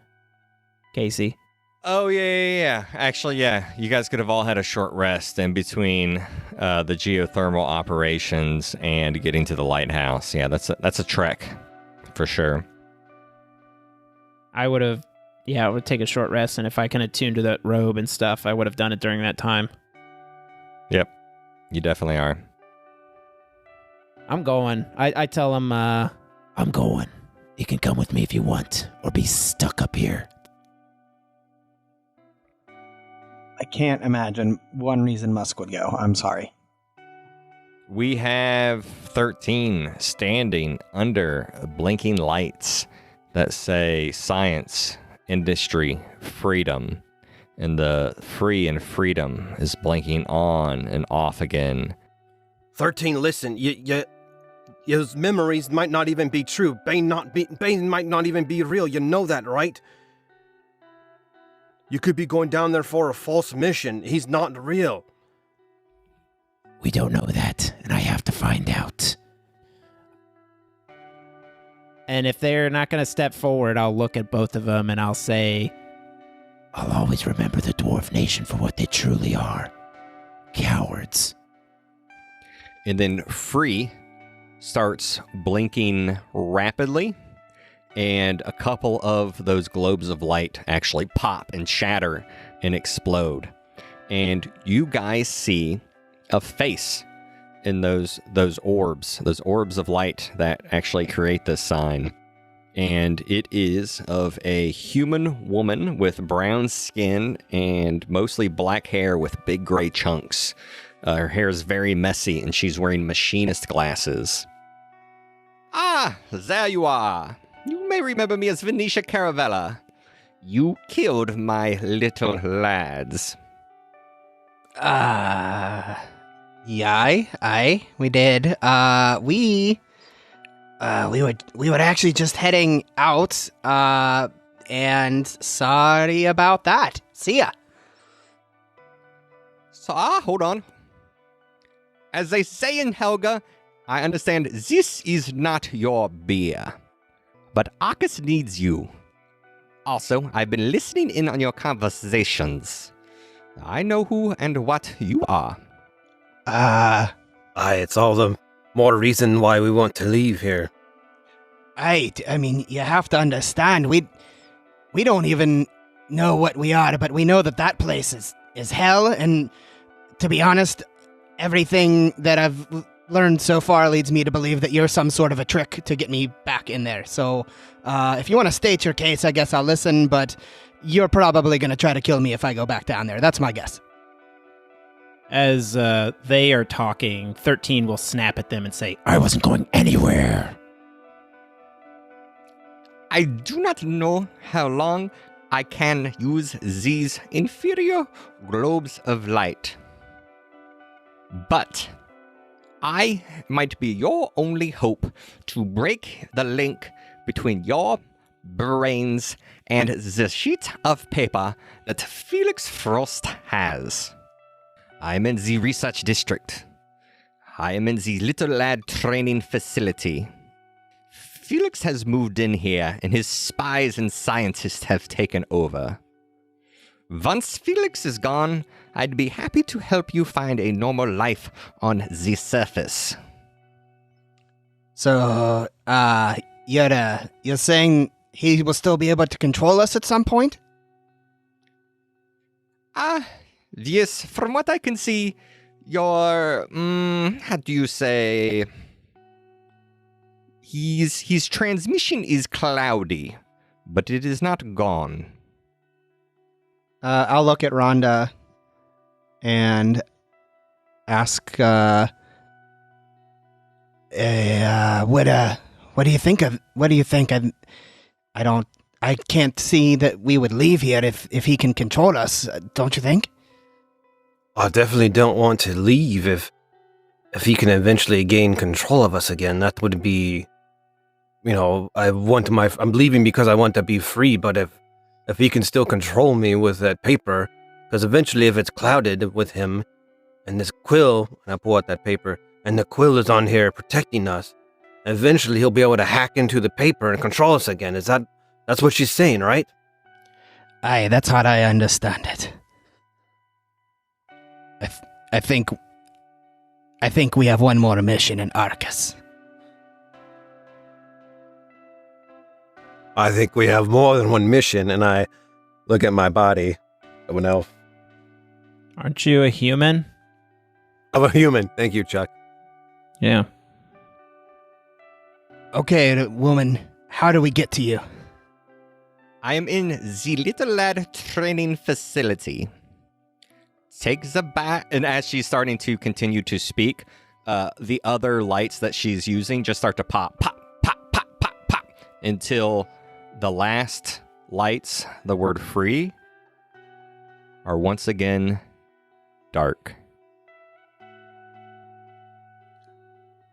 Casey. Oh, yeah. Actually, yeah. You guys could have all had a short rest in between the geothermal operations and getting to the lighthouse. Yeah, that's a trek for sure. I would take a short rest, and if I can attune to that robe and stuff, I would have done it during that time. Yep, you definitely are. I'm going. I tell him, I'm going. You can come with me if you want, or be stuck up here. I can't imagine one reason Musk would go. I'm sorry. We have 13 standing under blinking lights that say science, industry, freedom. And the free and freedom is blinking on and off again. 13, listen, your memories might not even be true. Bane might not even be real. You know that, right? You could be going down there for a false mission. He's not real. We don't know that, and I have to find out. And if they're not going to step forward, I'll look at both of them and I'll say, I'll always remember the Dwarf Nation for what they truly are. Cowards. And then Free starts blinking rapidly, and a couple of those globes of light actually pop and shatter and explode. And you guys see a face in those orbs of light that actually create this sign. And it is of a human woman with brown skin and mostly black hair with big gray chunks. Her hair is very messy, and she's wearing machinist glasses. Ah, there you are. You may remember me as Venetia Caravella. You killed my little lads. Yeah, we did. We were actually just heading out, and sorry about that. See ya. So, hold on. As they say in Helga, I understand this is not your beer. But Arcus needs you. Also, I've been listening in on your conversations. I know who and what you are. Aye, it's all the more reason why we want to leave here. I mean, you have to understand, we don't even know what we are, but we know that place is hell, and to be honest, everything that I've learned so far leads me to believe that you're some sort of a trick to get me back in there. So, if you want to state your case, I guess I'll listen, but you're probably going to try to kill me if I go back down there. That's my guess. as they are talking, 13 will snap at them and say, I wasn't going anywhere. I do not know how long I can use these inferior globes of light. But I might be your only hope to break the link between your brains and the sheet of paper that Felix Frost has. I am in the research district. I am in the little lad training facility. Felix has moved in here, and his spies and scientists have taken over. Once Felix is gone, I'd be happy to help you find a normal life on the surface. So, you're saying he will still be able to control us at some point? Yes, from what I can see, your, how do you say... His transmission is cloudy, but it is not gone. I'll look at Rhonda and ask, what do you think of, what do you think? I can't see that we would leave here if he can control us, don't you think? I definitely don't want to leave if he can eventually gain control of us again. That would be, I'm leaving because I want to be free, but if he can still control me with that paper, because eventually if it's clouded with him, and this quill, and I pull out that paper, and the quill is on here protecting us, eventually he'll be able to hack into the paper and control us again. That's what she's saying, right? Aye, that's how I understand it. I think we have one more mission in Arcus. I think we have more than one mission, and I look at my body of an elf. aren't you a human? I'm a human. Thank you, Chuck. Yeah. Okay, woman, how do we get to you? I am in the little lad training facility. Take the bat, and as she's starting to continue to speak, the other lights that she's using just start to pop, pop, pop, pop, pop, pop, until the last lights, the word free, are once again dark.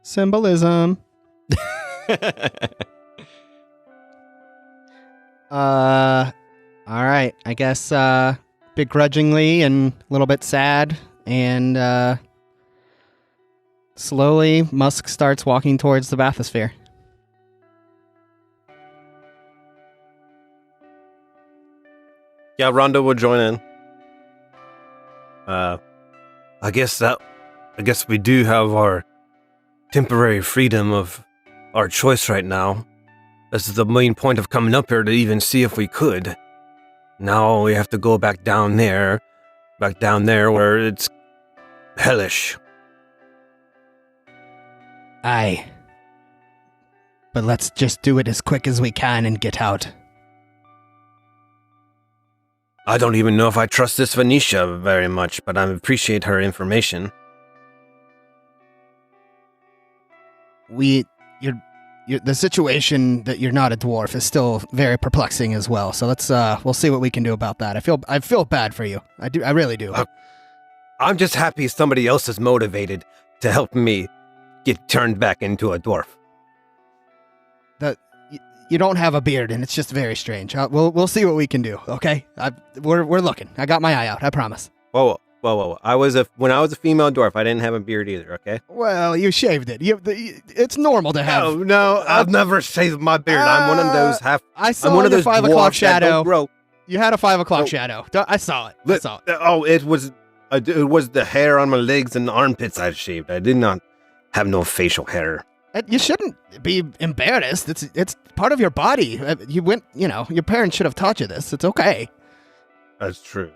Symbolism. All right. I guess begrudgingly and a little bit sad, and slowly Musk starts walking towards the bathysphere. Yeah, Rhonda will join in. I guess we do have our temporary freedom of our choice right now. This is the main point of coming up here, to even see if we could. Now we have to go back down there where it's hellish. Aye. But let's just do it as quick as we can and get out. I don't even know if I trust this Venetia very much, but I appreciate her information. The situation that you're not a dwarf is still very perplexing as well. So we'll see what we can do about that. I feel bad for you. I really do. I'm just happy somebody else is motivated to help me get turned back into a dwarf. You don't have a beard, and it's just very strange. We'll see what we can do. Okay, we're looking. I got my eye out. I promise. Whoa! When I was a female dwarf, I didn't have a beard either. Okay. Well, you shaved it. It's normal to have. No, I've never shaved my beard. I'm one of those half. I saw I'm one of your those 5 o'clock dwarfs that don't shadow. grow. You had a 5 o'clock shadow. I saw it. It was the hair on my legs and armpits I shaved. I did not have no facial hair. You shouldn't be embarrassed. It's part of your body. Your parents should have taught you this. It's okay. That's true.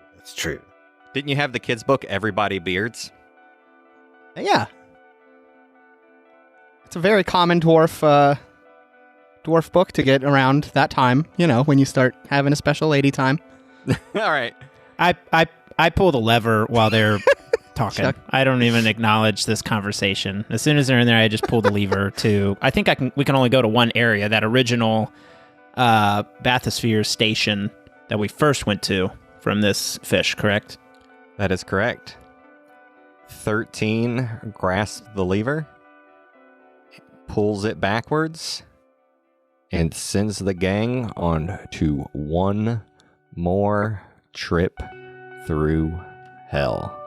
Didn't you have the kids' book, Everybody Beards? Yeah. It's a very common dwarf book to get around that time, when you start having a special lady time. All right. I pull the lever while they're talking. Chuck. I don't even acknowledge this conversation. As soon as they're in there, I just pull the lever to. I think we can only go to one area, that original bathysphere station that we first went to from this fish, correct? That is correct. 13 grasps the lever, pulls it backwards, and sends the gang on to one more trip through hell.